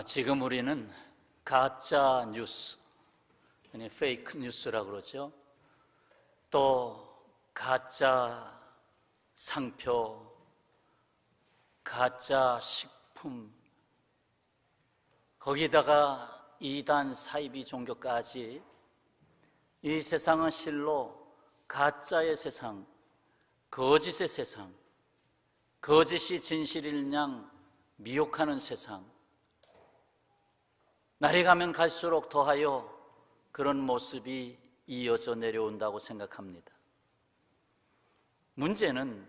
지금 우리는 가짜 뉴스, 아니 페이크 뉴스라고 그러죠. 또 가짜 상표, 가짜 식품, 거기다가 이단 사이비 종교까지, 이 세상은 실로 가짜의 세상, 거짓의 세상, 거짓이 진실인 양 미혹하는 세상, 날이 가면 갈수록 더하여 그런 모습이 이어져 내려온다고 생각합니다. 문제는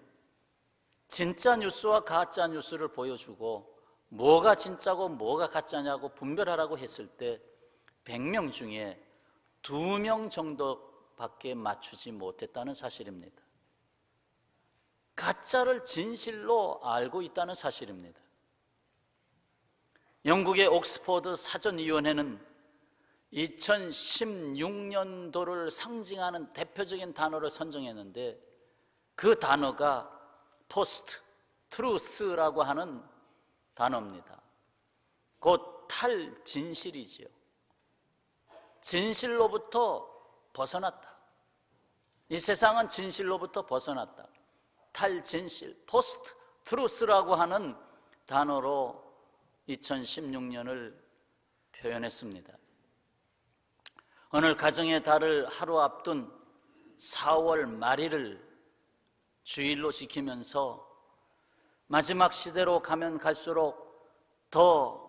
진짜 뉴스와 가짜 뉴스를 보여주고 뭐가 진짜고 뭐가 가짜냐고 분별하라고 했을 때 100명 중에 2명 정도밖에 맞추지 못했다는 사실입니다. 가짜를 진실로 알고 있다는 사실입니다. 영국의 옥스퍼드 사전위원회는 2016년도를 상징하는 대표적인 단어를 선정했는데 그 단어가 포스트 트루스라고 하는 단어입니다. 곧 탈진실이지요. 진실로부터 벗어났다. 이 세상은 진실로부터 벗어났다. 탈진실, 포스트 트루스라고 하는 단어로 2016년을 표현했습니다. 오늘 가정의 달을 하루 앞둔 4월 말일을 주일로 지키면서 마지막 시대로 가면 갈수록 더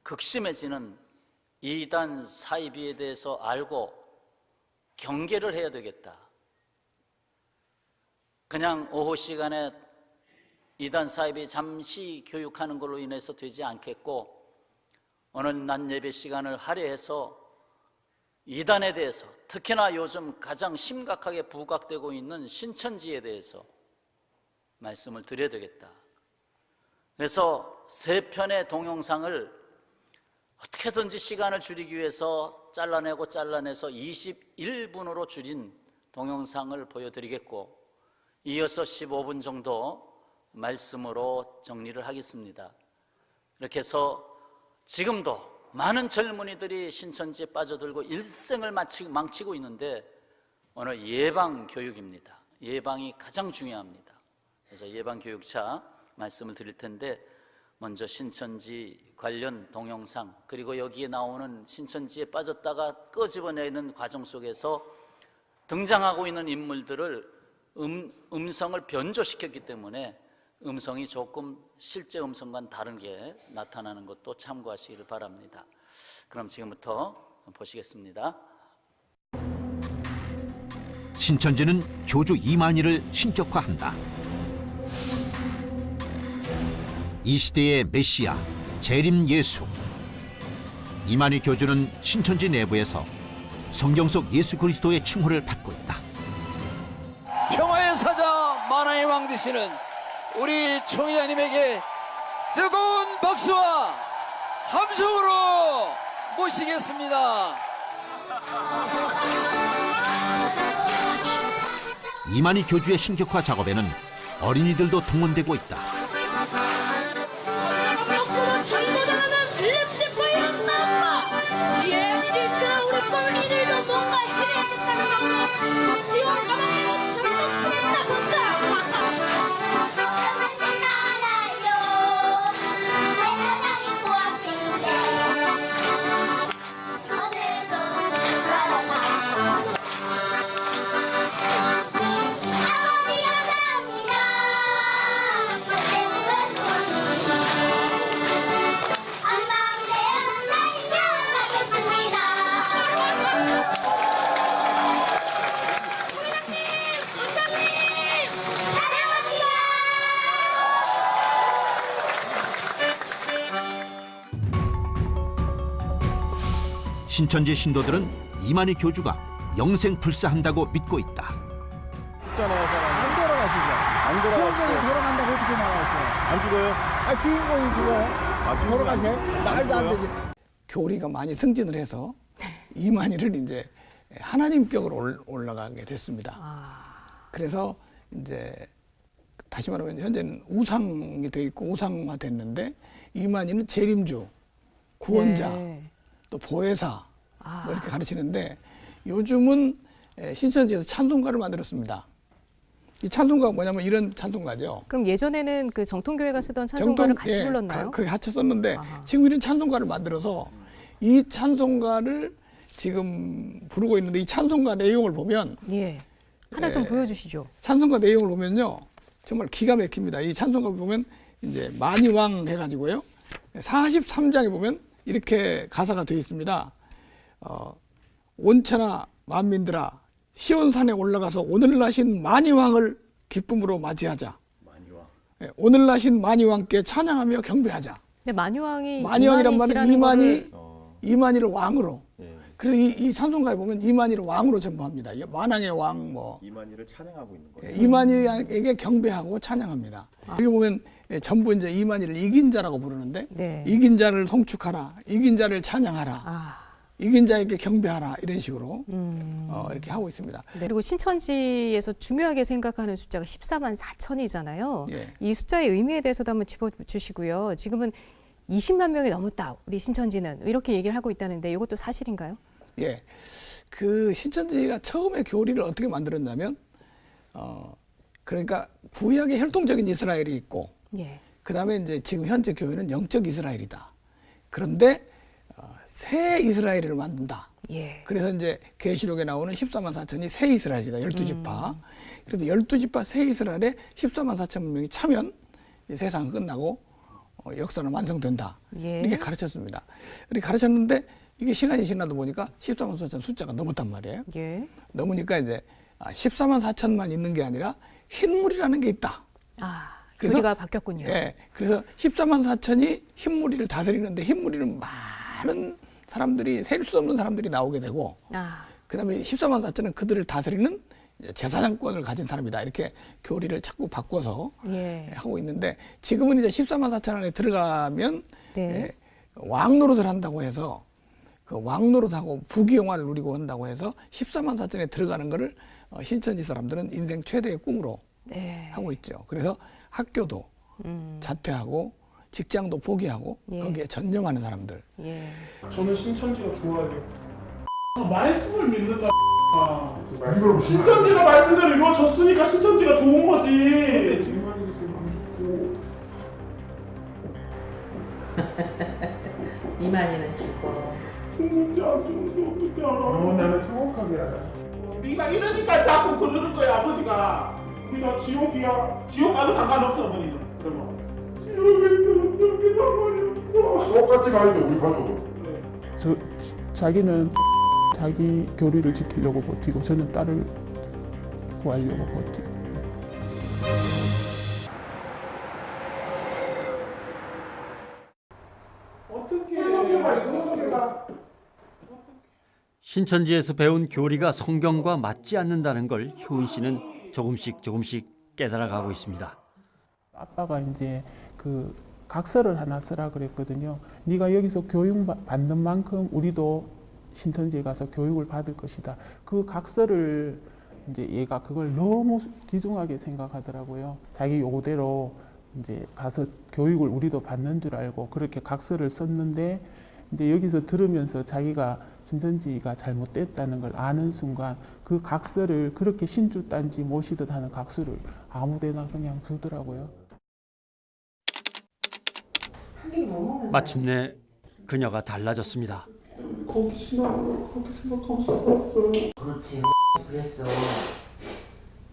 극심해지는 이단 사이비에 대해서 알고 경계를 해야 되겠다. 그냥 오후 시간에 이단 사이비 잠시 교육하는 걸로 인해서 되지 않겠고, 오늘 낮 예배 시간을 할애해서 이단에 대해서, 특히나 요즘 가장 심각하게 부각되고 있는 신천지에 대해서 말씀을 드려야 되겠다. 그래서 3편의 동영상을 어떻게든지 시간을 줄이기 위해서 잘라내서 21분으로 줄인 동영상을 보여드리겠고, 이어서 15분 정도 말씀으로 정리를 하겠습니다. 이렇게 해서 지금도 많은 젊은이들이 신천지에 빠져들고 일생을 망치고 있는데, 오늘 예방교육입니다. 예방이 가장 중요합니다. 그래서 예방교육차 말씀을 드릴 텐데, 먼저 신천지 관련 동영상, 그리고 여기에 나오는 신천지에 빠졌다가 끄집어내는 과정 속에서 등장하고 있는 인물들을 음성을 변조시켰기 때문에 음성이 조금 실제 음성과는 다른 게 나타나는 것도 참고하시기를 바랍니다. 그럼 지금부터 보시겠습니다. 신천지는 교주 이만희를 신격화한다. 이 시대의 메시아, 재림 예수. 이만희 교주는 신천지 내부에서 성경 속 예수 그리스도의 칭호를 받고 있다. 평화의 사자 만화의 왕 되시는 우리 총회장님에게 뜨거운 박수와 함성으로 모시겠습니다. 이만희 교주의 신격화 작업에는 어린이들도 동원되고 있다. 신천지 신도들은 이만희 교주가 영생 불사한다고 믿고 있다. 안 돌아가시죠? 안 돌아가시죠? 주인공이 돌아간다고 어떻게 나가시어요? 안 죽어요? 주인공이 죽어요? 주인공이 돌아가세요? 말도 안 죽어요? 되지. 교리가 많이 승진을 해서 이만희를 이제 하나님격으로 올라가게 됐습니다. 그래서 이제 다시 말하면 현재는 우상이 돼 있고 우상화 됐는데, 이만희는 재림주, 구원자, 네. 또 보혜사 뭐 이렇게 가르치는데 요즘은 신천지에서 찬송가를 만들었습니다. 이 찬송가가 뭐냐면 이런 찬송가죠. 그럼 예전에는 그 정통교회가 쓰던 찬송가를 같이 불렀나요? 그게 같이 썼는데 아하. 지금 이런 찬송가를 만들어서 이 찬송가를 지금 부르고 있는데 이 찬송가 내용을 보면 예. 하나 좀 보여주시죠. 찬송가 내용을 보면요 정말 기가 막힙니다. 이 찬송가 보면 이제 만이왕 해가지고요 43장에 보면 이렇게 가사가 되어 있습니다. 온천하 만민들아 시온산에 올라가서 오늘 나신 만이왕을 기쁨으로 맞이하자. 오늘 나신 만이왕께 찬양하며 경배하자. 근데 만유왕이 만이왕이란 말은 이만희시라는 이만희를 왕으로. 그래서 이 찬송가에 보면 이만희를 왕으로 전부합니다. 만왕의 왕 뭐. 이만희를 찬양하고 있는 거예요. 이만희에게 경배하고 찬양합니다. 여기 보면 전부 이제 이만희를 이긴 자라고 부르는데 네. 이긴 자를 송축하라, 이긴 자를 찬양하라, 아, 이긴 자에게 경배하라 이런 식으로 이렇게 하고 있습니다. 네. 그리고 신천지에서 중요하게 생각하는 숫자가 14만 4천이잖아요. 예. 이 숫자의 의미에 대해서도 한번 짚어주시고요. 지금은 20만 명이 넘었다. 우리 신천지는 이렇게 얘기를 하고 있다는데 이것도 사실인가요? 예, 그 신천지가 처음에 교리를 어떻게 만들었냐면, 그러니까 구약의 혈통적인 이스라엘이 있고, 예. 그 다음에 이제 지금 현재 교회는 영적 이스라엘이다. 그런데 새 이스라엘을 만든다. 예. 그래서 이제 계시록에 나오는 14만 4천이 새 이스라엘이다. 12지파. 그래서 12지파 새 이스라엘에 14만 4천 명이 차면 세상은 끝나고 역사는 완성된다. 예. 이렇게 가르쳤습니다. 이렇게 가르쳤는데 이게 시간이 지나다 보니까 14만 4천 숫자가 넘었단 말이에요. 예. 넘으니까 이제 14만 4천만 있는 게 아니라 흰물이라는 게 있다. 아, 그래서- 교리가 바뀌었군요. 예. 그래서 14만 4천이 흰무리를 다스리는데 흰무리는 많은 사람들이 셀 수 없는 사람들이 나오게 되고 아, 그다음에 14만 4천은 그들을 다스리는 제사장권을 가진 사람이다. 이렇게 교리를 자꾸 바꿔서 예. 하고 있는데 지금은 이제 14만 4천 안에 들어가면 네. 왕노릇을 한다고 해서 그 왕노릇하고 부귀영화를 누리고 한다고 해서 14만 4천에 들어가는 거를 신천지 사람들은 인생 최대의 꿈으로 네. 하고 있죠. 그래서 학교도 자퇴하고 직장도 포기하고 예. 거기에 전념하는 사람들. 예. 저는 신천지가 좋아요. 말씀을 믿는다. 신천지가 말씀대로 이루어졌으니까 신천지가 좋은 거지. 근데 지금 하는 게 지금 안 좋고. 이만희는 죽어. 죽는지 안 죽는지 어떻게 알아? 나는 정확하게 알아. 네가 이러니까 자꾸 그러는 거야 아버지가. 우리가 지옥이야. 지옥 가도 상관없어 어머니는. 그러면. 지옥에는 어떻게 상관이 없어. 똑같이 가는데 우리 가족은. 자기는 자기 교리를 지키려고 버티고 저는 딸을 구하려고 버티고. 어떻게 해석해봐. 신천지에서 배운 교리가 성경과 맞지 않는다는 걸 효은 씨는 조금씩 깨달아가고 있습니다. 아빠가 이제 그 각서를 하나 쓰라 그랬거든요. 네가 여기서 교육 받는 만큼 우리도 신천지에 가서 교육을 받을 것이다. 그 각서를 이제 얘가 그걸 너무 귀중하게 생각하더라고요. 자기 요구대로 이제 가서 교육을 우리도 받는 줄 알고 그렇게 각서를 썼는데 이제 여기서 들으면서 자기가 신천지가 잘못됐다는 걸 아는 순간 그 각서를 그렇게 신주단지 모시듯 하는 각서를 아무데나 그냥 두더라고요. 마침내 그녀가 달라졌습니다. 거기 신앙으로 그렇게 생각하고 살았어요. 그렇지. 그랬어.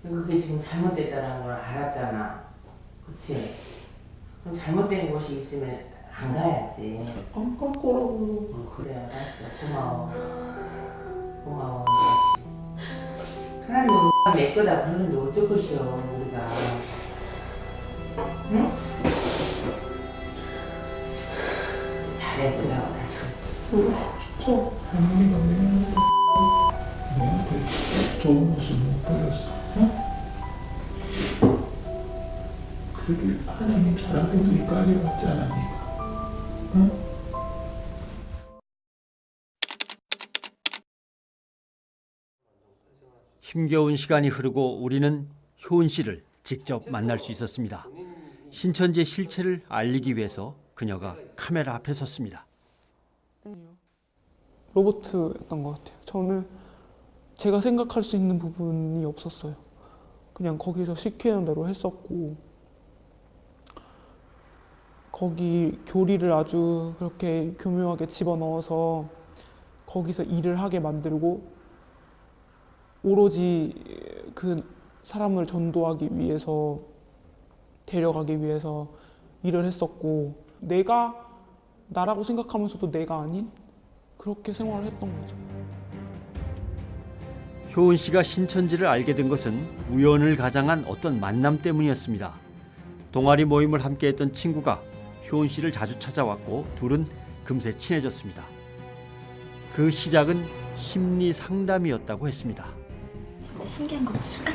그게 지금 잘못됐다는 걸 알았잖아. 그치? 그럼 잘못된 곳이 있으면 안 가야지. 안 갈 거라고요. 그래, 알았어. 고마워. 고마워. 하나님은 내 거다 그러는데 어쩔 것이요, 우리가. 응? 잘해보자. 진짜 할머니가 내한테 좋은 모습 못 보였어. 어? 그러길 하나님 잘하고도 여기까지 왔잖아, 네가. 응? 힘겨운 시간이 흐르고 우리는 효은 씨를 직접 만날 수 있었습니다. 신천지의 실체를 알리기 위해서 그녀가 카메라 앞에 섰습니다. 로봇이었던 것 같아요. 저는 제가 생각할 수 있는 부분이 없었어요. 그냥 거기서 시키는 대로 했었고, 거기 교리를 아주 그렇게 교묘하게 집어넣어서 거기서 일을 하게 만들고, 오로지 그 사람을 전도하기 위해서, 데려가기 위해서 일을 했었고, 내가 나라고 생각하면서도 내가 아닌 그렇게 생활을 했던 거죠. 효은 씨가 신천지를 알게 된 것은 우연을 가장한 어떤 만남 때문이었습니다. 동아리 모임을 함께했던 친구가 효은 씨를 자주 찾아왔고 둘은 금세 친해졌습니다. 그 시작은 심리 상담이었다고 했습니다. 진짜 신기한 거 보여줄까?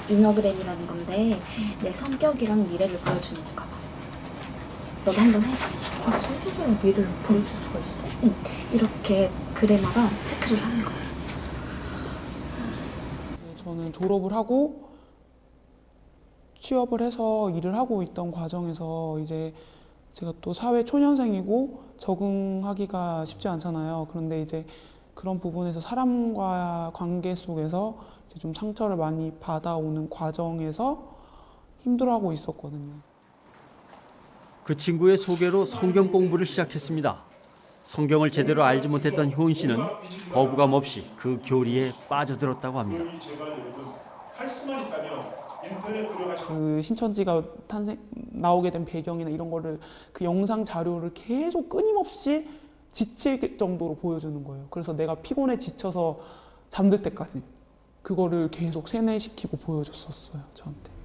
이너그램이라는 건데 내 성격이랑 미래를 보여주는 건가 봐. 너도 한번 해. 성격이랑 미래를 보여줄 수가 있어? 응. 이렇게 그래마다 체크를 하는 거야. 저는 졸업을 하고 취업을 해서 일을 하고 있던 과정에서 이제 제가 또 사회 초년생이고 적응하기가 쉽지 않잖아요. 그런데 이제 그런 부분에서 사람과 관계 속에서 이제 좀 상처를 많이 받아오는 과정에서 힘들어하고 있었거든요. 그 친구의 소개로 성경 공부를 시작했습니다. 성경을 제대로 알지 못했던 효은 씨는 거부감 없이 그 교리에 빠져들었다고 합니다. 그 신천지가 나오게 된 배경이나 이런 거를 그 영상 자료를 계속 끊임없이 지칠 정도로 보여주는 거예요. 그래서 내가 피곤해 지쳐서 잠들 때까지 그거를 계속 세뇌시키고 보여줬었어요, 저한테.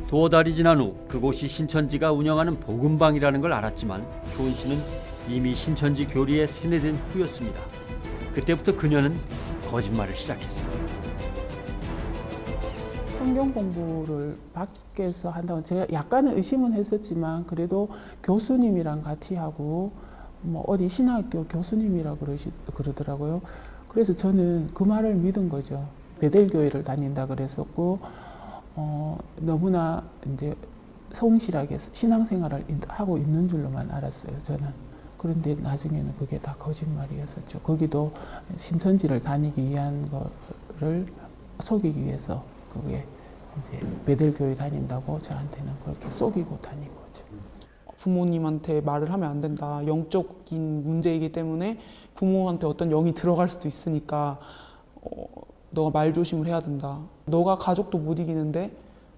두어 달이 지난 후 그곳이 신천지가 운영하는 복음방이라는 걸 알았지만 효은 씨는 이미 신천지 교리에 세뇌된 후였습니다. 그때부터 그녀는 거짓말을 시작했습니다. 성경 공부를 밖에서 한다고 제가 약간은 의심은 했었지만 그래도 교수님이랑 같이 하고 뭐 어디 신학교 교수님이라 그러더라고요. 그래서 저는 그 말을 믿은 거죠. 베델교회를 다닌다 그랬었고 너무나 이제 성실하게 신앙생활을 하고 있는 줄로만 알았어요, 저는. 그런데 나중에는 그게 다 거짓말이었었죠. 거기도 신천지를 다니기 위한 거를 속이기 위해서 그게 이제 베델교회 다닌다고 저한테는 그렇게 속이고 다닌 거죠. 부모님한테 말을 하면 안 된다. 영적인 문제이기 때문에 부모한테 어떤 영이 들어갈 수도 있으니까 너가 말 조심을 해야 된다. 너가 가족도 못 이기는데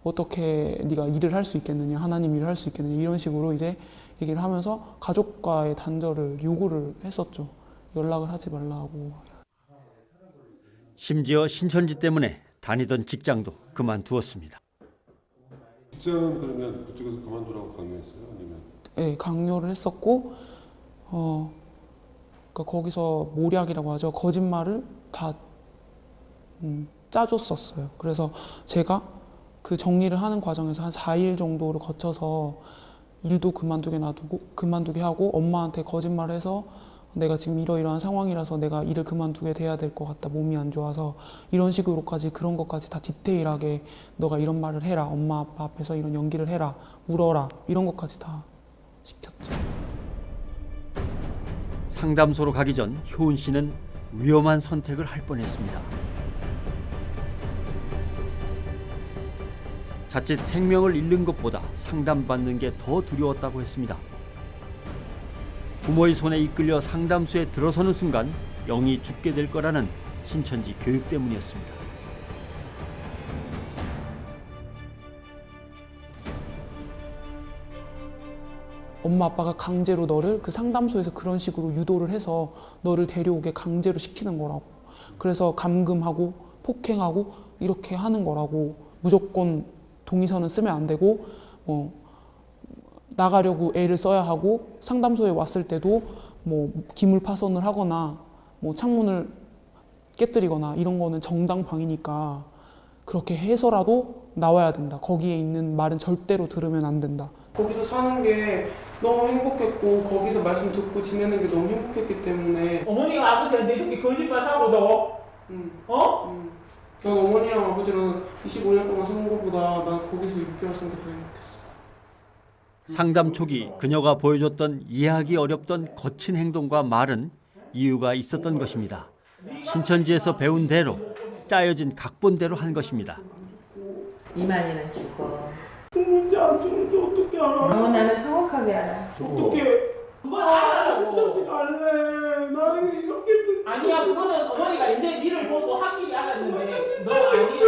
어떻게 네가 일을 할 수 있겠느냐, 하나님 일을 할 수 있겠느냐, 이런 식으로 이제 얘기를 하면서 가족과의 단절을 요구를 했었죠. 연락을 하지 말라고. 심지어 신천지 때문에 다니던 직장도 그만두었습니다. 직장은 그러면 그쪽에서 그만두라고 강요했어요? 아니면? 네, 강요를 했었고 그러니까 거기서 모략이라고 하죠. 거짓말을 다 짜줬었어요. 그래서 제가 그 정리를 하는 과정에서 한 4일 정도를 거쳐서 일도 그만두게 하고 엄마한테 거짓말을 해서 내가 지금 이러이러한 상황이라서 내가 일을 그만두게 돼야 될 것 같다. 몸이 안 좋아서 이런 식으로까지 그런 것까지 다 디테일하게 너가 이런 말을 해라. 엄마 아빠 앞에서 이런 연기를 해라. 울어라. 이런 것까지 다 시켰죠. 상담소로 가기 전 효은 씨는 위험한 선택을 할 뻔했습니다. 자칫 생명을 잃는 것보다 상담받는 게 더 두려웠다고 했습니다. 부모의 손에 이끌려 상담소에 들어서는 순간 영이 죽게 될 거라는 신천지 교육 때문이었습니다. 엄마 아빠가 강제로 너를 그 상담소에서 그런 식으로 유도를 해서 너를 데려오게 강제로 시키는 거라고. 그래서 감금하고 폭행하고 이렇게 하는 거라고. 무조건 동의서는 쓰면 안 되고 나가려고 애를 써야 하고 상담소에 왔을 때도 뭐 기물 파손을 하거나 뭐 창문을 깨뜨리거나 이런 거는 정당방위니까 그렇게 해서라도 나와야 된다. 거기에 있는 말은 절대로 들으면 안 된다. 거기서 사는 게 너무 행복했고 거기서 말씀 듣고 지내는 게 너무 행복했기 때문에 어머니가 아버지한테 이렇게 거짓말하고도 난 어머니랑 아버지랑 25년 동안 산 것보다 난 거기서 6개월 산 게 더 행복했어. 상담 초기 그녀가 보여줬던 이해하기 어렵던 거친 행동과 말은 이유가 있었던 것입니다. 신천지에서 배운 대로 짜여진 각본대로 한 것입니다. 이만희는 죽어. 죽는지 안 죽는지 어떻게 알아? 나는 정확하게 알아. 어떻게? 그건 알아. 신천지 갈래. 나는 이렇게 듣. 아니야, 그거는 어머니가 이제 니를 보고 확실히 알았는데 너 아니야.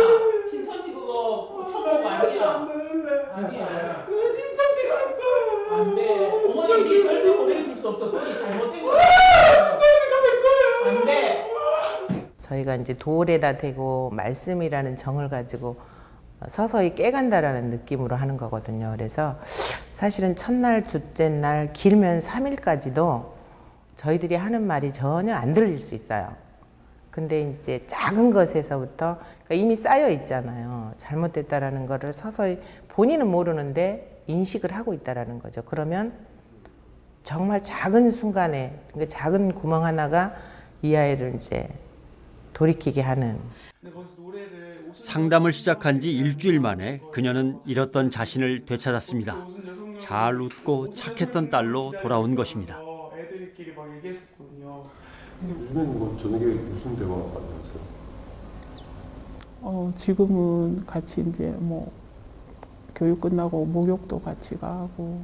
신천지 그거 천국 아니야. 아니야. 신천지 갈 거야. 안 돼. 어머니 니 절대 보내줄 수 없어. 그게 잘못된 거야. 신천지 갈 거야. 안 돼. 저희가 이제 돌에다 대고 말씀이라는 정을 가지고 서서히 깨간다라는 느낌으로 하는 거거든요. 그래서 사실은 첫날, 둘째 날, 길면 3일까지도 저희들이 하는 말이 전혀 안 들릴 수 있어요. 근데 이제 작은 것에서부터 그러니까 이미 쌓여 있잖아요. 잘못됐다라는 거를 서서히 본인은 모르는데 인식을 하고 있다라는 거죠. 그러면 정말 작은 순간에 그 작은 구멍 하나가 이 아이를 이제 돌이키게 하는. 상담을 시작한 지 일주일 만에 그녀는 잃었던 자신을 되찾았습니다. 잘 웃고 착했던 딸로 돌아온 것입니다. 애들끼리 막 얘기했었거든요. 요즘에는 뭐 저녁에 무슨 대화 많이 하세요? 지금은 같이 이제 뭐 교육 끝나고 목욕도 같이 가고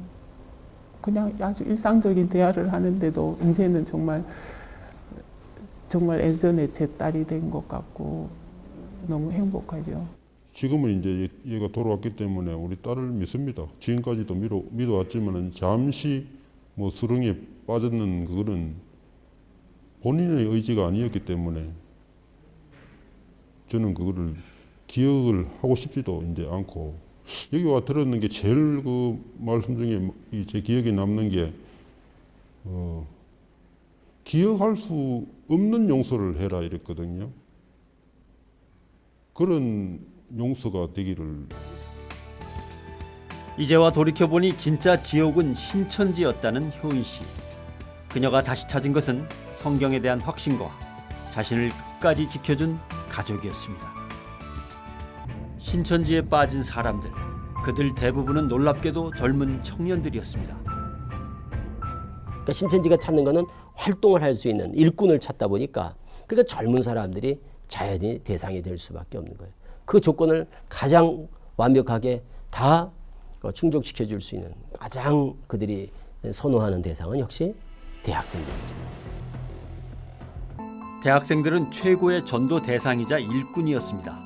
그냥 아주 일상적인 대화를 하는데도 이제는 정말 예전에 제 딸이 된 것 같고 너무 행복하죠. 지금은 이제 얘가 돌아왔기 때문에 우리 딸을 믿습니다. 지금까지도 믿어왔지만은 잠시 뭐 수렁에 빠졌는 그거는 본인의 의지가 아니었기 때문에 저는 그거를 기억을 하고 싶지도 이제 않고 여기 와 들었는 게 제일 그 말씀 중에 제 기억에 남는 게 기억할 수 없는 용서를 해라 이랬거든요. 그런 용서가 되기를. 이제와 돌이켜보니 진짜 지옥은 신천지였다는 효인 씨. 그녀가 다시 찾은 것은 성경에 대한 확신과 자신을 끝까지 지켜준 가족이었습니다. 신천지에 빠진 사람들, 그들 대부분은 놀랍게도 젊은 청년들이었습니다. 그러니까 신천지가 찾는 거는 활동을 할 수 있는 일꾼을 찾다 보니까 그러니까 젊은 사람들이 자연히 대상이 될 수밖에 없는 거예요. 그 조건을 가장 완벽하게 다 충족시켜 줄 수 있는 가장 그들이 선호하는 대상은 역시 대학생들이죠. 대학생들은 최고의 전도 대상이자 일꾼이었습니다.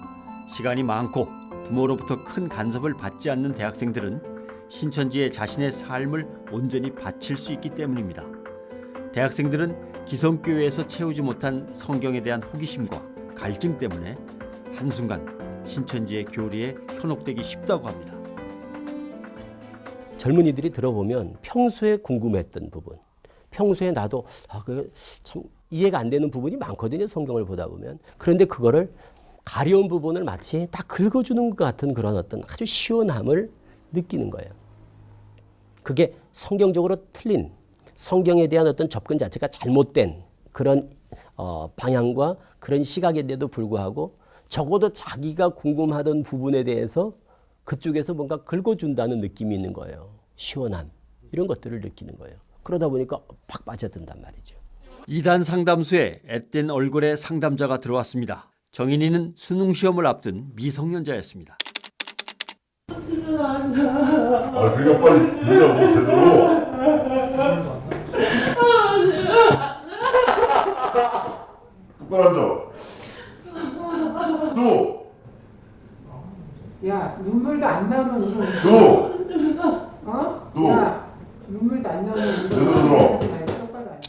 시간이 많고 부모로부터 큰 간섭을 받지 않는 대학생들은 신천지에 자신의 삶을 온전히 바칠 수 있기 때문입니다. 대학생들은 기성교회에서 채우지 못한 성경에 대한 호기심과 갈증 때문에 한순간 신천지의 교리에 현혹되기 쉽다고 합니다. 젊은이들이 들어보면 평소에 궁금했던 부분, 평소에 나도 참 이해가 안 되는 부분이 많거든요. 성경을 보다 보면. 그런데 그거를 가려운 부분을 마치 딱 긁어주는 것 같은 그런 어떤 아주 시원함을 느끼는 거예요. 그게 성경적으로 틀린 성경에 대한 어떤 접근 자체가 잘못된 그런 방향과 그런 시각인데도 불구하고 적어도 자기가 궁금하던 부분에 대해서 그쪽에서 뭔가 긁어준다는 느낌이 있는 거예요. 시원함 이런 것들을 느끼는 거예요. 그러다 보니까 팍 빠져든단 말이죠. 2단 상담소에 앳된 얼굴의 상담자가 들어왔습니다. 정인이는 수능 시험을 앞둔 미성년자였습니다. 그러니까 빨리 들으라고 제대로. 똑바로 앉아. 너. 야, 눈물도 안 나오면 울어. 너. 어? 너. 야, 눈물도 안 나오면 울어. 제대로 들어. 하지 말고 똑바로 앉아.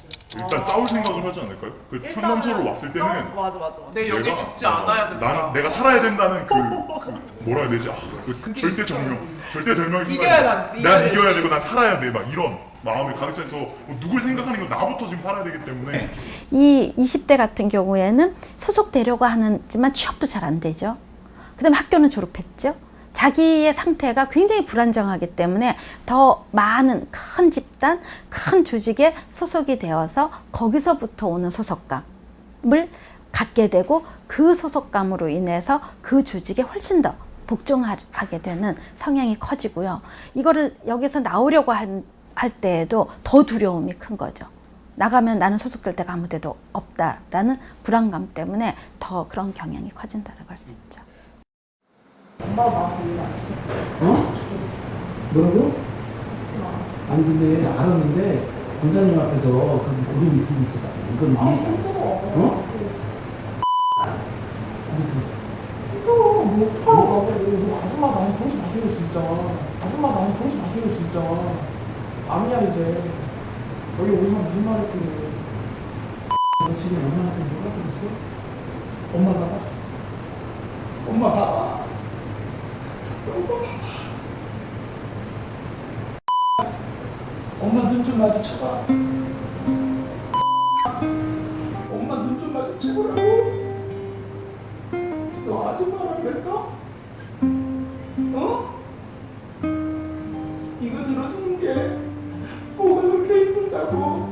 일단 싸울 생각을 하지 않을까요? 그 상담소로 왔을 때는 맞아. 내 여기 죽지 않아야 된다. 내가 살아야 된다는 그 뭐라 해야 되지? 그 절대 절명의 순간 난 이겨야 되고 난 살아야 돼 막 이런 마음을 가득해서 누굴 생각하는 건 나부터 지금 살아야 되기 때문에 이 20대 같은 경우에는 소속되려고 하지만 취업도 잘 안 되죠. 그다음에 학교는 졸업했죠. 자기의 상태가 굉장히 불안정하기 때문에 더 많은 큰 집단, 큰 조직에 소속이 되어서 거기서부터 오는 소속감을 갖게 되고 그 소속감으로 인해서 그 조직에 훨씬 더 복종하게 되는 성향이 커지고요. 이거를 여기서 나오려고 할 때에도 더 두려움이 큰 거죠. 나가면 나는 소속될 데가 아무 데도 없다라는 불안감 때문에 더 그런 경향이 커진다고 할 수 있죠. 뭐라고? 아니 근데 알았는데 권사님 앞에서 그 고름이 들고 있어. 이건 이해가 안 돼. 어? 아줌마 많이 보지 마세요 진짜. 아줌마 많이 보지 마세요 진짜. 아니야 이제. 여기 오면 무슨 말 했길래. 너 지금 엄마한테 뭐라 그랬어? 엄마 봐봐. 엄마 봐봐. 엄마 눈 좀 마주쳐봐. 엄마 눈 좀 마주쳐보라고. 너 아줌마랑 그랬어? 어? 이거 들어주는 게 뭐가 그렇게 힘들다고?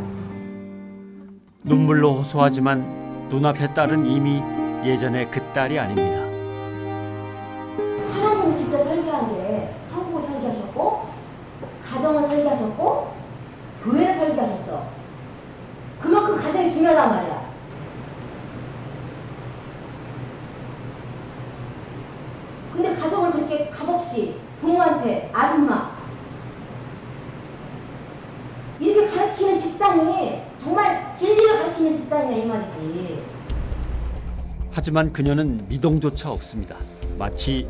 눈물로 호소하지만 눈앞의 딸은 이미 예전의 그 딸이 아닙니다. 하나님 진짜 설계한 게 천국을 설계하셨고 가정을 설계하셨고 교회를 설계하셨어. 그만큼 가정이 중요하단 말이야. 근데 가정을 그렇게 값없이 부모한테 아줌마 이렇게 가르치는 집단이 정말 진리를 가르치는 집단이냐 이 말이지. 하지만 그녀는 미동조차 없습니다. 마치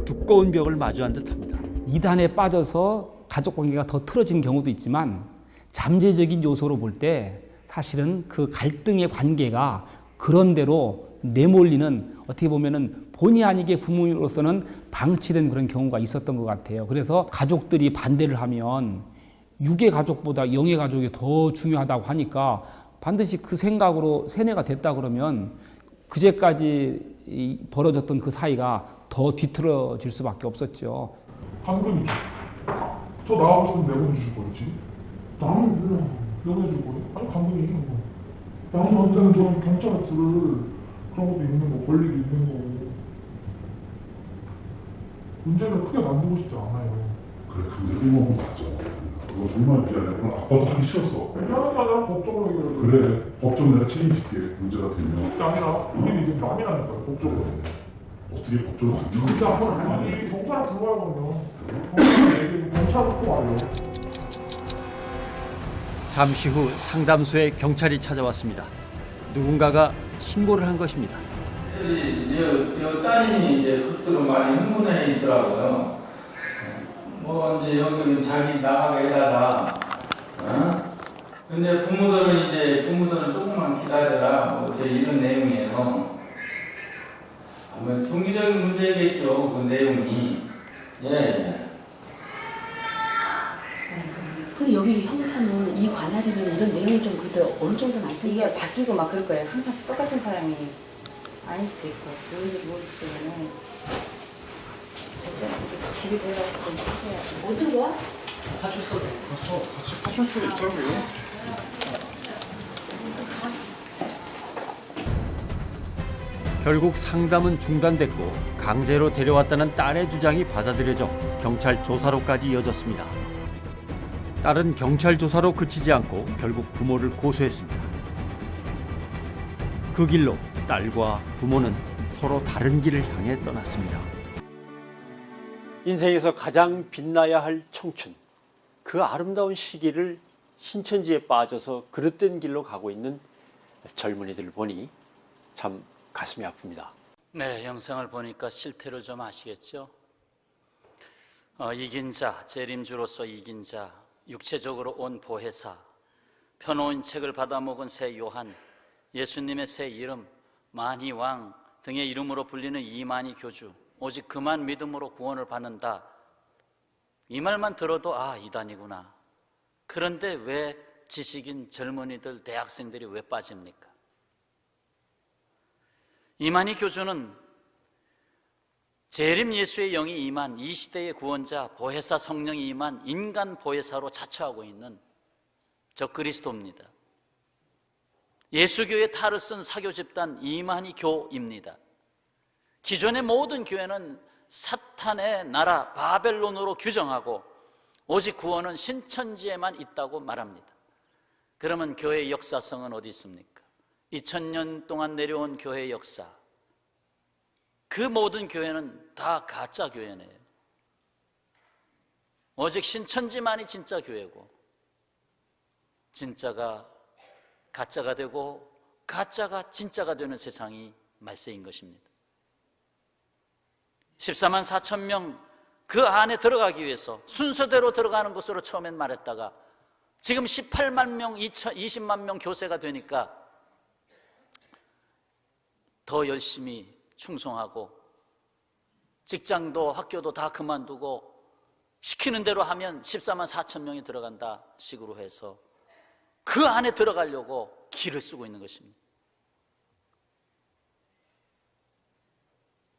두꺼운 벽을 마주한 듯합니다. 이단에 빠져서 가족 관계가 더 틀어진 경우도 있지만 잠재적인 요소로 볼 때 사실은 그 갈등의 관계가 그런 대로 내몰리는 어떻게 보면은 본의 아니게 부모로서는 방치된 그런 경우가 있었던 것 같아요. 그래서 가족들이 반대를 하면 육의 가족보다 영의 가족이 더 중요하다고 하니까 반드시 그 생각으로 세뇌가 됐다 그러면 그제까지 벌어졌던 그 사이가 더 뒤틀어질 수밖에 없었죠. 당근이죠. 저 나가고 싶으면 내보내주실 거지. 나는 몰라. 내보내줄 거예요? 아니 당근이. 나중에 저는 경찰에 부를 그런 것도 있는 거, 권리도 있는 거고. 문제를 크게 만들고 싶지 않아요. 그래, 근데 이거 맞죠. 그거 정말 미안해. 그럼 아빠도 하기 싫었어. 미안한 게 아니라 법적으로 해결해. 그래, 법적으로 내가 책임질게. 문제가 되면. 그게 아니라 우리는 이제 남이라니까요, 법적으로. 어떻게 법적으로 안 되는 그게 아니지. 경찰에 불러야 그러면. 경찰에 얘기해. 경찰을 또 와요. 잠시 후 상담소에 경찰이 찾아왔습니다. 누군가가 신고를 한 것입니다. 저 따님이 이제 그쪽으로 많이 흥분해 있더라고요. 뭐 이제 여기 자기 나가게 해달라. 근데 부모들은 조금만 기다려라. 뭐 제 이런 내용이에요. 아마 종교적인 문제겠죠. 그 내용이. 예. 근데 여기 형사는 이 관할이면 이런 내용이 좀 그래도 어느 정도는 알 텐데. 이게 바뀌고 막 그럴 거예요. 항상 똑같은 사람이 아닐 수도 있고 누군지 모르기 때문에 절대 집에 들어가서 좀 하셔야 어떤 거야? 파출소 가서 같이 파출소에 있자고요. 결국 상담은 중단됐고 강제로 데려왔다는 딸의 주장이 받아들여져 경찰 조사로까지 이어졌습니다. 딸은 경찰 조사로 그치지 않고 결국 부모를 고소했습니다. 그 길로 딸과 부모는 서로 다른 길을 향해 떠났습니다. 인생에서 가장 빛나야 할 청춘, 그 아름다운 시기를 신천지에 빠져서 그릇된 길로 가고 있는 젊은이들을 보니 참 가슴이 아픕니다. 네, 영상을 보니까 실태를 좀 아시겠죠? 이긴 자, 재림주로서 이긴 자, 육체적으로 온 보혜사, 펴놓은 책을 받아먹은 새 요한, 예수님의 새 이름, 만이왕 등의 이름으로 불리는 이만희 교주, 오직 그만 믿음으로 구원을 받는다. 이 말만 들어도 이단이구나. 그런데 왜 지식인 젊은이들, 대학생들이 왜 빠집니까? 이만희 교주는 재림 예수의 영이 임한 이 시대의 구원자 보혜사 성령이 임한 인간 보혜사로 자처하고 있는 저 그리스도입니다. 예수교의 탈을 쓴 사교 집단 이만희 교입니다. 기존의 모든 교회는 사탄의 나라 바벨론으로 규정하고 오직 구원은 신천지에만 있다고 말합니다. 그러면 교회의 역사성은 어디 있습니까? 2000년 동안 내려온 교회의 역사, 그 모든 교회는 다 가짜 교회네요. 오직 신천지만이 진짜 교회고, 진짜가 가짜가 되고 가짜가 진짜가 되는 세상이 말세인 것입니다. 14만 4천 명 그 안에 들어가기 위해서 순서대로 들어가는 것으로 처음엔 말했다가 지금 18만 명, 20만 명 교세가 되니까 더 열심히 충성하고 직장도 학교도 다 그만두고 시키는 대로 하면 14만 4천 명이 들어간다 식으로 해서 그 안에 들어가려고 기를 쓰고 있는 것입니다.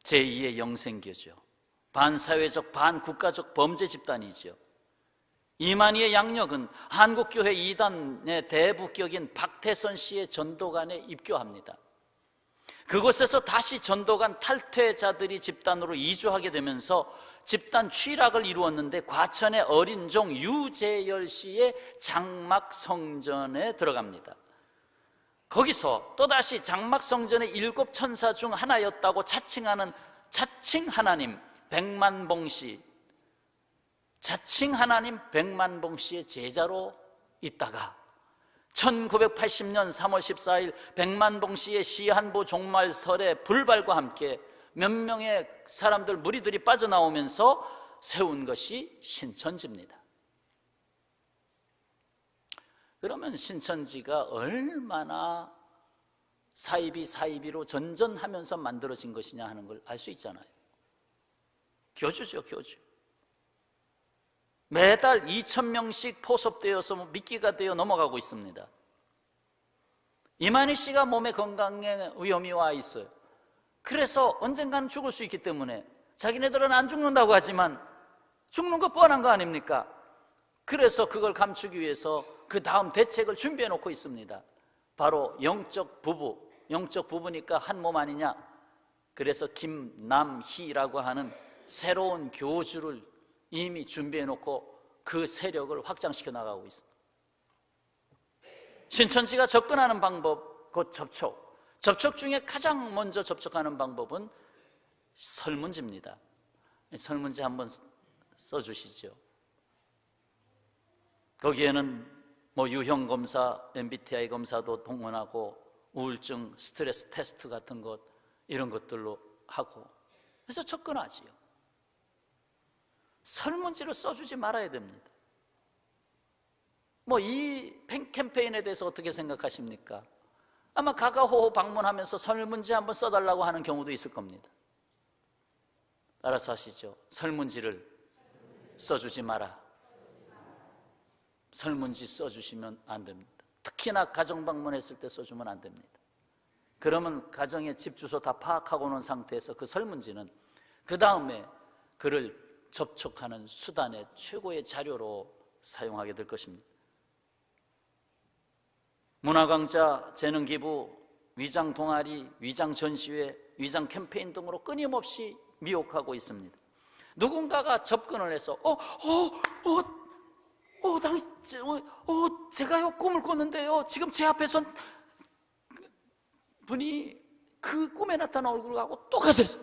제2의 영생교죠. 반사회적, 반국가적 범죄 집단이죠. 이만희의 양력은 한국교회 2단의 대부격인 박태선 씨의 전도관에 입교합니다. 그곳에서 다시 전도관 탈퇴자들이 집단으로 이주하게 되면서 집단 취락을 이루었는데 과천의 어린 종 유재열 씨의 장막성전에 들어갑니다. 거기서 또다시 장막성전의 7천사 중 하나였다고 자칭하는 자칭 하나님 백만봉 씨, 자칭 하나님 백만봉 씨의 제자로 있다가 1980년 3월 14일 백만봉 씨의 시한부 종말설의 불발과 함께 몇 명의 사람들, 무리들이 빠져나오면서 세운 것이 신천지입니다. 그러면 신천지가 얼마나 사이비로 전전하면서 만들어진 것이냐 하는 걸 알 수 있잖아요. 교주죠, 교주. 매달 2,000명씩 포섭되어서 미끼가 되어 넘어가고 있습니다. 이만희 씨가 몸의 건강에 위험이 와 있어요. 그래서 언젠가는 죽을 수 있기 때문에 자기네들은 안 죽는다고 하지만 죽는 거 뻔한 거 아닙니까? 그래서 그걸 감추기 위해서 그 다음 대책을 준비해 놓고 있습니다. 바로 영적 부부니까 한 몸 아니냐. 그래서 김남희라고 하는 새로운 교주를 이미 준비해 놓고 그 세력을 확장시켜 나가고 있습니다. 신천지가 접근하는 방법, 곧 접촉 중에 가장 먼저 접촉하는 방법은 설문지입니다. 설문지 한번 써주시죠. 거기에는 유형 검사, MBTI 검사도 동원하고 우울증, 스트레스 테스트 같은 것, 이런 것들로 하고, 그래서 접근하지요. 설문지를 써주지 말아야 됩니다. 이 캠페인에 대해서 어떻게 생각하십니까? 아마 가가호호 방문하면서 설문지 한번 써달라고 하는 경우도 있을 겁니다. 따라서 하시죠. 설문지를 써주지 마라. 설문지 써주시면 안 됩니다. 특히나 가정 방문했을 때 써주면 안 됩니다. 그러면 가정의 집 주소 다 파악하고 놓은 상태에서 그 설문지는 그 다음에 그를 접촉하는 수단의 최고의 자료로 사용하게 될 것입니다. 문화강좌, 재능기부, 위장 동아리, 위장 전시회, 위장 캠페인 등으로 끊임없이 미혹하고 있습니다. 누군가가 접근을 해서 제가요 꿈을 꿨는데요, 지금 제 앞에서 분이 그 꿈에 나타난 얼굴하고 똑같아서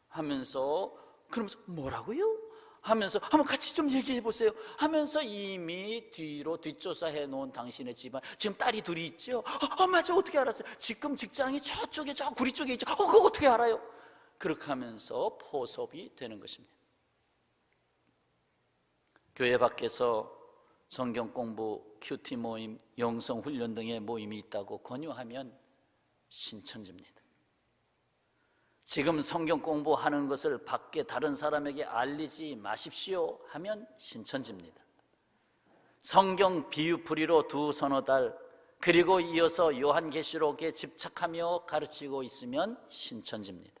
하면서, 그러면서 뭐라고요? 하면서 한번 같이 좀 얘기해 보세요 하면서 이미 뒤로 뒷조사해 놓은 당신의 집안, 지금 딸이 둘이 있죠? 맞아, 어떻게 알았어요? 지금 직장이 저쪽에, 저 구리 쪽에 있죠? 그거 어떻게 알아요? 그렇게 하면서 포섭이 되는 것입니다. 교회 밖에서 성경 공부, 큐티 모임, 영성 훈련 등의 모임이 있다고 권유하면 신천지입니다. 지금 성경 공부하는 것을 밖에 다른 사람에게 알리지 마십시오 하면 신천지입니다. 성경 비유풀이로 두서너 달, 그리고 이어서 요한계시록에 집착하며 가르치고 있으면 신천지입니다.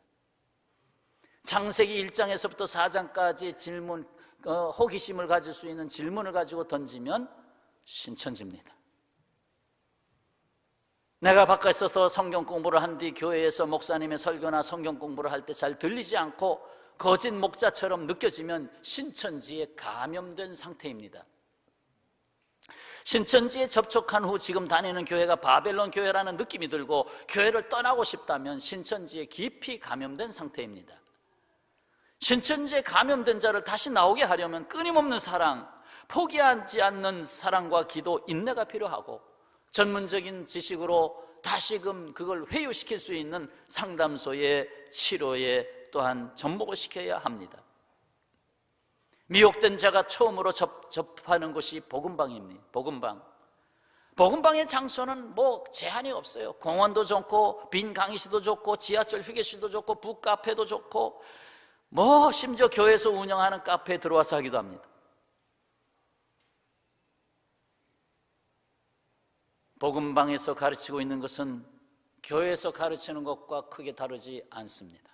창세기 1장에서부터 4장까지 질문, 호기심을 가질 수 있는 질문을 가지고 던지면 신천지입니다. 내가 바깥에서 성경 공부를 한 뒤 교회에서 목사님의 설교나 성경 공부를 할 때 잘 들리지 않고 거짓 목자처럼 느껴지면 신천지에 감염된 상태입니다. 신천지에 접촉한 후 지금 다니는 교회가 바벨론 교회라는 느낌이 들고 교회를 떠나고 싶다면 신천지에 깊이 감염된 상태입니다. 신천지에 감염된 자를 다시 나오게 하려면 끊임없는 사랑, 포기하지 않는 사랑과 기도, 인내가 필요하고 전문적인 지식으로 다시금 그걸 회유시킬 수 있는 상담소의 치료에 또한 접목을 시켜야 합니다. 미혹된 자가 처음으로 접하는 곳이 복음방입니다. 복음방의 장소는 뭐 제한이 없어요. 공원도 좋고 빈 강의실도 좋고 지하철 휴게실도 좋고 북카페도 좋고 뭐 심지어 교회에서 운영하는 카페에 들어와서 하기도 합니다. 복음방에서 가르치고 있는 것은 교회에서 가르치는 것과 크게 다르지 않습니다.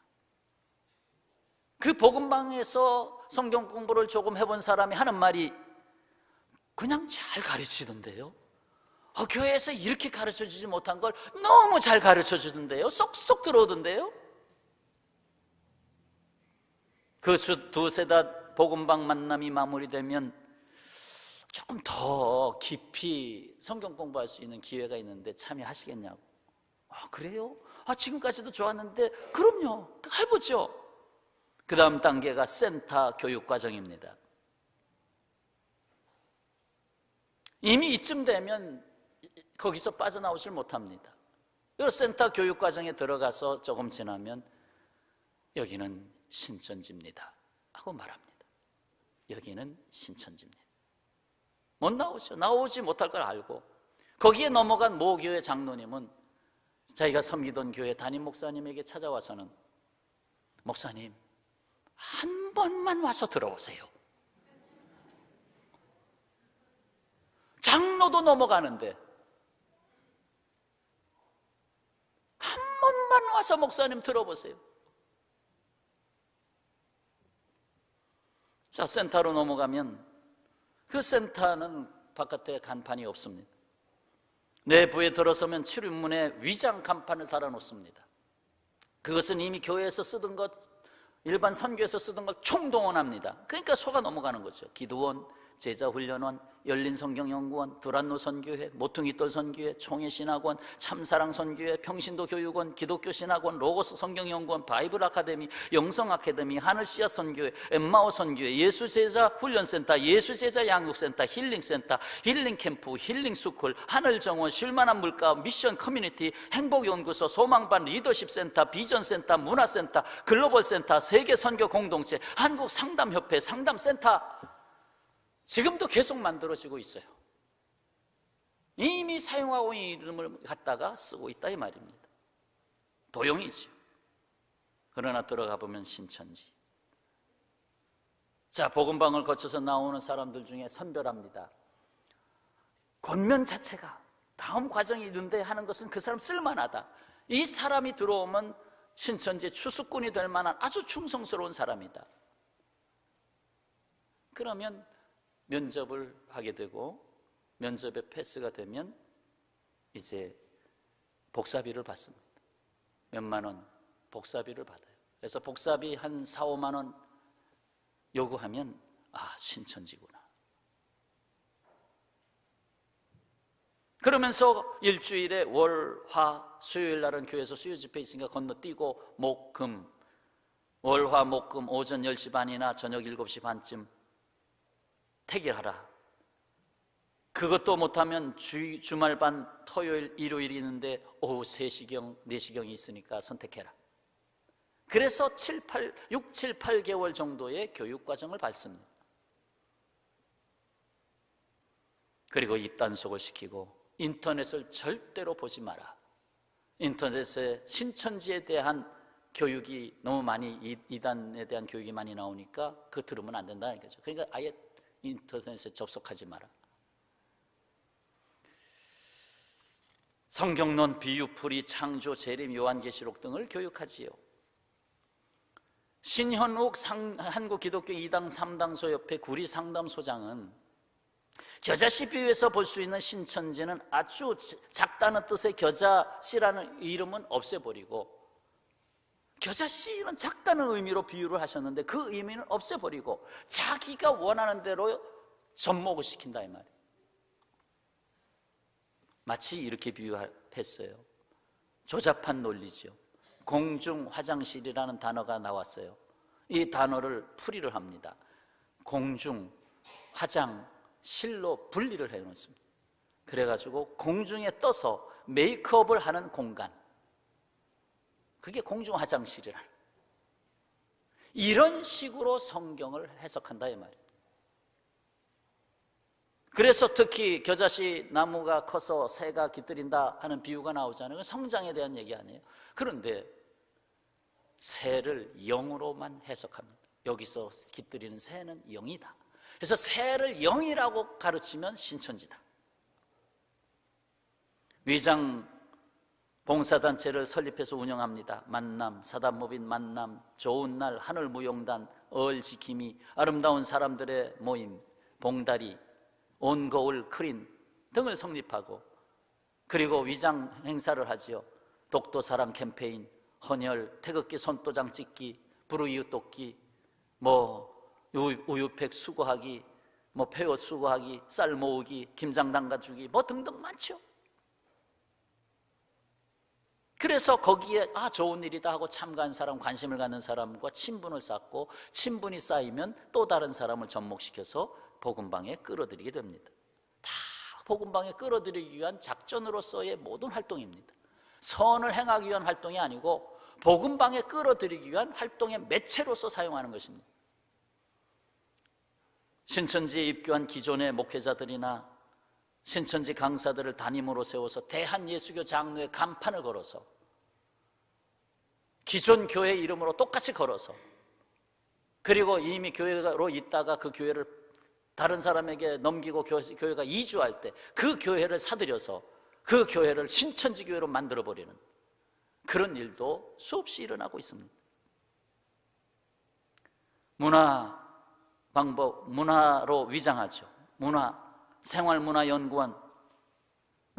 그 복음방에서 성경 공부를 조금 해본 사람이 하는 말이 그냥 잘 가르치던데요. 교회에서 이렇게 가르쳐주지 못한 걸 너무 잘 가르쳐주던데요. 쏙쏙 들어오던데요. 그 두세 달 복음방 만남이 마무리되면 조금 더 깊이 성경 공부할 수 있는 기회가 있는데 참여하시겠냐고. 그래요? 지금까지도 좋았는데 그럼요, 해보죠. 그 다음 단계가 센터 교육과정입니다. 이미 이쯤 되면 거기서 빠져나오질 못합니다. 센터 교육과정에 들어가서 조금 지나면 여기는 신천지입니다 하고 말합니다. 여기는 신천지입니다. 못 나오죠. 나오지 못할 걸 알고 거기에 넘어간 모 교회 장로님은 자기가 섬기던 교회 담임 목사님에게 찾아와서는 목사님 한 번만 와서 들어보세요. 장로도 넘어가는데 한 번만 와서 목사님 들어보세요. 자, 센터로 넘어가면 그 센터는 바깥에 간판이 없습니다. 내부에 들어서면 출입문에 위장 간판을 달아놓습니다. 그것은 이미 교회에서 쓰던 것, 일반 선교에서 쓰던 걸 총동원합니다. 그러니까 속아 넘어가는 거죠. 기도원, 제자훈련원, 열린성경연구원, 두란노 선교회, 모퉁이돌 선교회, 총회신학원, 참사랑 선교회, 평신도 교육원, 기독교 신학원, 로고스 성경연구원, 바이블 아카데미, 영성 아카데미, 하늘씨앗 선교회, 엠마오 선교회, 예수제자 훈련센터, 예수제자 양육센터, 힐링센터, 힐링캠프, 힐링스쿨, 하늘정원, 쉴만한 물가, 미션 커뮤니티, 행복연구소, 소망반, 리더십센터, 비전센터, 문화센터, 글로벌센터, 세계선교 공동체, 한국상담협회, 상담센터, 지금도 계속 만들어지고 있어요. 이미 사용하고 있는 이름을 갖다가 쓰고 있다 이 말입니다. 도용이죠. 그러나 들어가 보면 신천지. 자, 복음방을 거쳐서 나오는 사람들 중에 선별합니다. 권면 자체가 다음 과정이 있는데 하는 것은 그 사람 쓸만하다. 이 사람이 들어오면 신천지의 추수꾼이 될 만한 아주 충성스러운 사람이다. 그러면 면접을 하게 되고 면접에 패스가 되면 이제 복사비를 받습니다. 몇만 원 복사비를 받아요. 그래서 복사비 한 4, 5만 원 요구하면 신천지구나. 그러면서 일주일에 월, 화, 수요일 날은 교회에서 수요 집회 있으니까 건너뛰고 목, 금, 월, 화, 목, 금 오전 10시 반이나 저녁 7시 반쯤 택일하라. 그것도 못하면 주말반 토요일, 일요일이 있는데 오후 3시경, 4시경이 있으니까 선택해라. 그래서 6, 7, 8개월 정도의 교육과정을 밟습니다. 그리고 입단속을 시키고 인터넷을 절대로 보지 마라. 인터넷에 신천지에 대한 교육이 너무 많이, 이단에 대한 교육이 많이 나오니까 그거 들으면 안 된다는 거죠. 그러니까 아예 인터넷에 접속하지 마라. 성경론, 비유풀이, 창조, 재림, 요한계시록 등을 교육하지요. 신현욱 한국기독교 2당 3당소협회 구리상담소장은 겨자씨 비유에서 볼 수 있는 신천지는 아주 작다는 뜻의 겨자씨라는 이름은 없애버리고 겨자씨는 작다는 의미로 비유를 하셨는데 그 의미는 없애버리고 자기가 원하는 대로 접목을 시킨다 이 말이에요. 마치 이렇게 비유했어요. 조잡한 논리죠. 공중 화장실이라는 단어가 나왔어요. 이 단어를 풀이를 합니다. 공중, 화장, 실로 분리를 해놓습니다. 그래가지고 공중에 떠서 메이크업을 하는 공간, 그게 공중 화장실이라는, 이런 식으로 성경을 해석한다 이 말이에요. 그래서 특히 겨자씨 나무가 커서 새가 깃들인다 하는 비유가 나오잖아요. 그건 성장에 대한 얘기 아니에요. 그런데 새를 영으로만 해석합니다. 여기서 깃들이는 새는 영이다. 그래서 새를 영이라고 가르치면 신천지다. 위장 봉사단체를 설립해서 운영합니다. 만남, 사단모빈 만남, 좋은 날, 하늘무용단, 얼지킴이, 아름다운 사람들의 모임, 봉다리, 온거울 크린 등을 성립하고, 그리고 위장 행사를 하지요. 독도사랑 캠페인, 헌혈, 태극기 손도장 찍기, 불우이웃 돕기, 우유팩 수거하기, 폐옷 수거하기, 쌀 모으기, 김장 담가주기, 등등 많죠. 그래서 거기에 좋은 일이다 하고 참가한 사람, 관심을 갖는 사람과 친분을 쌓고, 친분이 쌓이면 또 다른 사람을 접목시켜서 복음방에 끌어들이게 됩니다. 다 복음방에 끌어들이기 위한 작전으로서의 모든 활동입니다. 선을 행하기 위한 활동이 아니고 복음방에 끌어들이기 위한 활동의 매체로서 사용하는 것입니다. 신천지에 입교한 기존의 목회자들이나 신천지 강사들을 담임으로 세워서 대한예수교 장로의 간판을 걸어서, 기존 교회 이름으로 똑같이 걸어서, 그리고 이미 교회로 있다가 그 교회를 다른 사람에게 넘기고 교회가 이주할 때 그 교회를 사들여서 그 교회를 신천지 교회로 만들어버리는 그런 일도 수없이 일어나고 있습니다. 문화로 위장하죠. 생활문화연구원,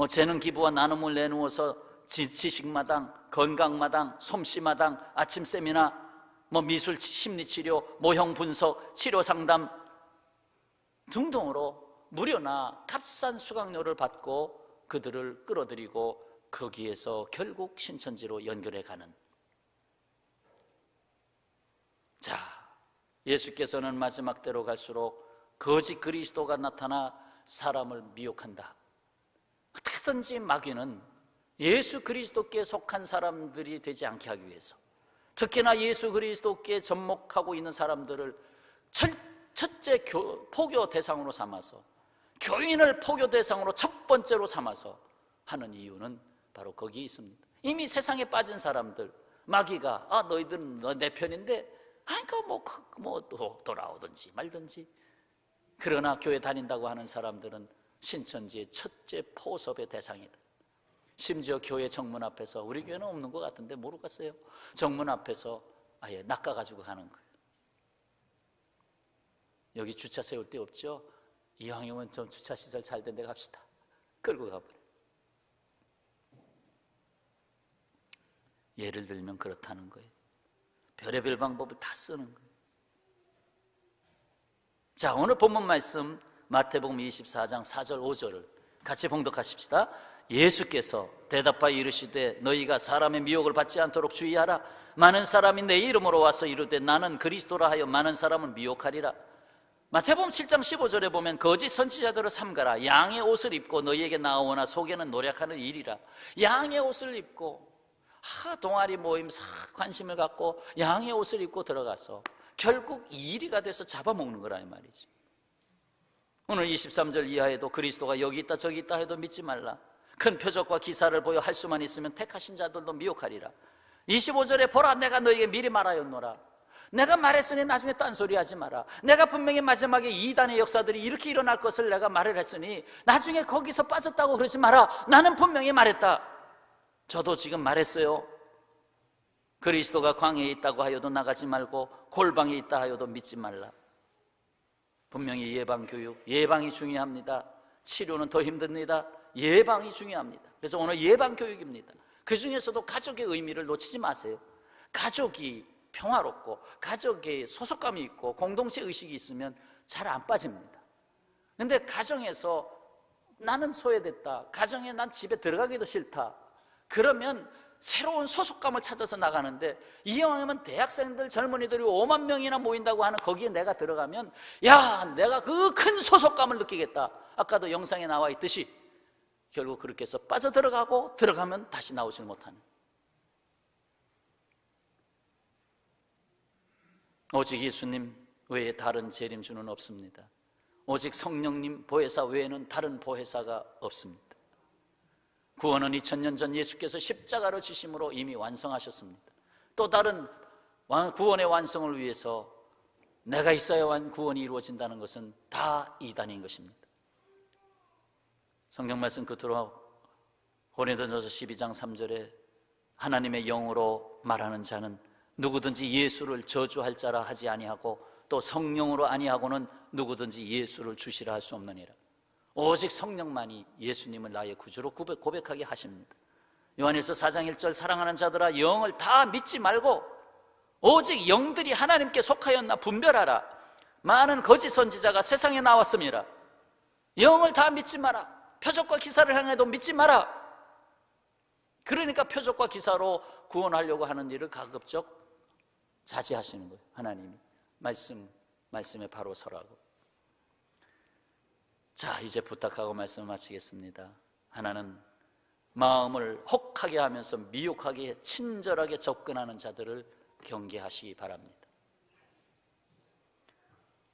재능기부와 나눔을 내놓아서 지식마당, 건강마당, 솜씨마당, 아침 세미나, 미술 심리치료, 모형 분석, 치료상담 등등으로 무료나 값싼 수강료를 받고 그들을 끌어들이고 거기에서 결국 신천지로 연결해가는. 자, 예수께서는 마지막 때로 갈수록 거짓 그리스도가 나타나 사람을 미혹한다. 어떻게든지 마귀는 예수 그리스도께 속한 사람들이 되지 않게 하기 위해서, 특히나 예수 그리스도께 접목하고 있는 사람들을 첫째 포교 대상으로 삼아서, 교인을 포교 대상으로 첫 번째로 삼아서 하는 이유는 바로 거기에 있습니다. 이미 세상에 빠진 사람들, 마귀가 너희들은 내 편인데 돌아오든지 말든지, 그러나 교회 다닌다고 하는 사람들은 신천지의 첫째 포섭의 대상이다. 심지어 교회 정문 앞에서, 우리 교회는 없는 것 같은데 모르겠어요, 정문 앞에서 아예 낚아가지고 가는 거예요. 여기 주차 세울 데 없죠? 이왕이면 좀 주차시설 잘 된 데 갑시다. 끌고 가버려요. 예를 들면 그렇다는 거예요. 별의별 방법을 다 쓰는 거예요. 자, 오늘 본문 말씀 마태복음 24장 4절 5절을 같이 봉독하십시다. 예수께서 대답하여 이르시되 너희가 사람의 미혹을 받지 않도록 주의하라. 많은 사람이 내 이름으로 와서 이르되 나는 그리스도라 하여 많은 사람을 미혹하리라. 마태복음 7장 15절에 보면 거짓 선지자들을 삼가라. 양의 옷을 입고 너희에게 나오나 속에는 노력하는 일이라. 양의 옷을 입고 동아리 모임 관심을 갖고 양의 옷을 입고 들어가서 결국 일이가 돼서 잡아먹는 거라 이 말이지. 오늘 23절 이하에도 그리스도가 여기 있다 저기 있다 해도 믿지 말라. 큰 표적과 기사를 보여 할 수만 있으면 택하신 자들도 미혹하리라. 25절에 보라 내가 너에게 미리 말하였노라. 내가 말했으니 나중에 딴소리 하지 마라. 내가 분명히 마지막에 이단의 역사들이 이렇게 일어날 것을 내가 말을 했으니 나중에 거기서 빠졌다고 그러지 마라. 나는 분명히 말했다. 저도 지금 말했어요. 그리스도가 광야에 있다고 하여도 나가지 말고 골방에 있다 하여도 믿지 말라. 분명히 예방교육, 예방이 중요합니다. 치료는 더 힘듭니다. 예방이 중요합니다. 그래서 오늘 예방교육입니다. 그 중에서도 가족의 의미를 놓치지 마세요. 가족이 평화롭고 가족에 소속감이 있고 공동체 의식이 있으면 잘 안 빠집니다. 근데 가정에서 나는 소외됐다, 가정에 난 집에 들어가기도 싫다, 그러면 새로운 소속감을 찾아서 나가는데, 이왕이면 대학생들 젊은이들이 5만 명이나 모인다고 하는 거기에 내가 들어가면 야, 내가 그 큰 소속감을 느끼겠다. 아까도 영상에 나와 있듯이 결국 그렇게 해서 빠져들어가고 들어가면 다시 나오질 못하는, 오직 예수님 외에 다른 재림주는 없습니다. 오직 성령님 보혜사 외에는 다른 보혜사가 없습니다. 구원은 2000년 전 예수께서 십자가로 지심으로 이미 완성하셨습니다. 또 다른 구원의 완성을 위해서 내가 있어야 구원이 이루어진다는 것은 다 이단인 것입니다. 성경 말씀 끝으로 고린도전서 12장 3절에 하나님의 영으로 말하는 자는 누구든지 예수를 저주할 자라 하지 아니하고 또 성령으로 아니하고는 누구든지 예수를 주시라 할 수 없느니라. 오직 성령만이 예수님을 나의 구주로 고백하게 하십니다. 요한일서 4장 1절 사랑하는 자들아 영을 다 믿지 말고 오직 영들이 하나님께 속하였나 분별하라. 많은 거짓 선지자가 세상에 나왔습니다. 영을 다 믿지 마라. 표적과 기사를 향해도 믿지 마라. 그러니까 표적과 기사로 구원하려고 하는 일을 가급적 자제하시는 거예요. 하나님이 말씀에 바로 서라고. 자, 이제 부탁하고 말씀을 마치겠습니다. 하나는 마음을 혹하게 하면서 미혹하게 친절하게 접근하는 자들을 경계하시기 바랍니다.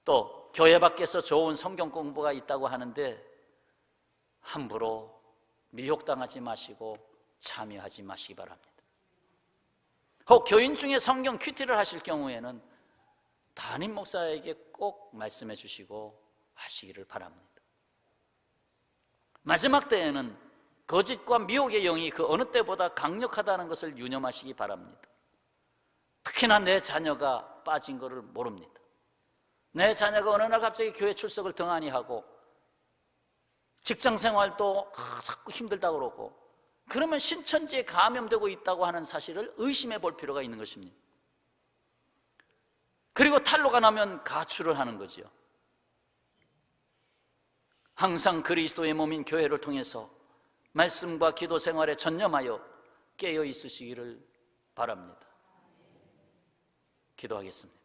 또 교회 밖에서 좋은 성경 공부가 있다고 하는데 함부로 미혹당하지 마시고 참여하지 마시기 바랍니다. 혹 교인 중에 성경 큐티를 하실 경우에는 담임 목사에게 꼭 말씀해 주시고 하시기를 바랍니다. 마지막 때에는 거짓과 미혹의 영이 그 어느 때보다 강력하다는 것을 유념하시기 바랍니다. 특히나 내 자녀가 빠진 것을 모릅니다. 내 자녀가 어느 날 갑자기 교회 출석을 등한히 하고 직장 생활도 자꾸 힘들다고 그러고, 그러면 신천지에 감염되고 있다고 하는 사실을 의심해 볼 필요가 있는 것입니다. 그리고 탄로가 나면 가출을 하는 거지요. 항상 그리스도의 몸인 교회를 통해서 말씀과 기도 생활에 전념하여 깨어 있으시기를 바랍니다. 기도하겠습니다.